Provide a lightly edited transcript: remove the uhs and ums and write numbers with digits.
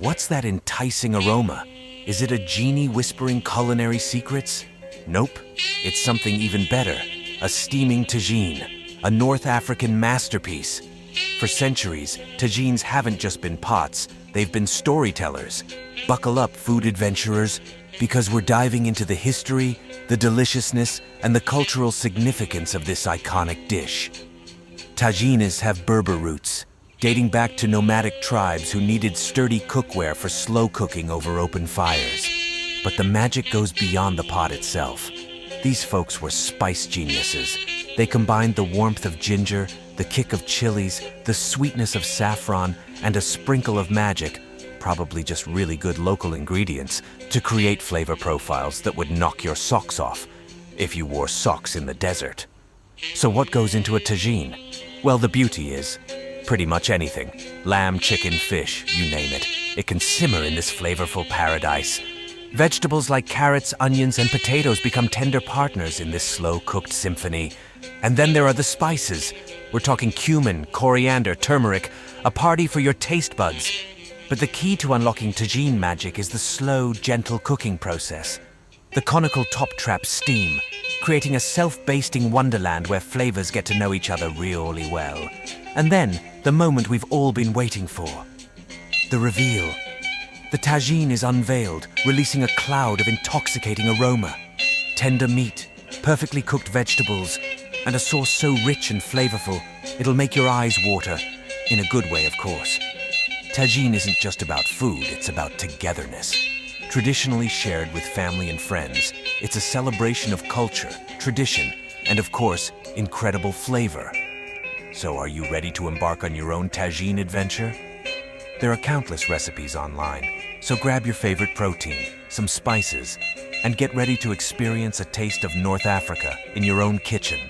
What's that enticing aroma? Is it a genie whispering culinary secrets? Nope, it's something even better. A steaming tagine, a North African masterpiece. For centuries, tagines haven't just been pots, they've been storytellers. Buckle up, food adventurers, because we're diving into the history, the deliciousness, and the cultural significance of this iconic dish. Tagines have Berber roots, dating back to nomadic tribes who needed sturdy cookware for slow cooking over open fires. But the magic goes beyond the pot itself. These folks were spice geniuses. They combined the warmth of ginger, the kick of chilies, the sweetness of saffron, and a sprinkle of magic, probably just really good local ingredients, to create flavor profiles that would knock your socks off, if you wore socks in the desert. So what goes into a tagine? Well, the beauty is, pretty much anything. Lamb, chicken, fish, you name it. It can simmer in this flavorful paradise. Vegetables like carrots, onions, and potatoes become tender partners in this slow-cooked symphony. And then there are the spices. We're talking cumin, coriander, turmeric, a party for your taste buds. But the key to unlocking tagine magic is the slow, gentle cooking process. The conical top traps steam, creating a self-basting wonderland where flavors get to know each other really well. And then, the moment we've all been waiting for. The reveal. The tagine is unveiled, releasing a cloud of intoxicating aroma. Tender meat, perfectly cooked vegetables, and a sauce so rich and flavorful, it'll make your eyes water. In a good way, of course. Tagine isn't just about food, it's about togetherness. Traditionally shared with family and friends, it's a celebration of culture, tradition, and of course, incredible flavor. So are you ready to embark on your own tagine adventure? There are countless recipes online, so grab your favorite protein, some spices, and get ready to experience a taste of North Africa in your own kitchen.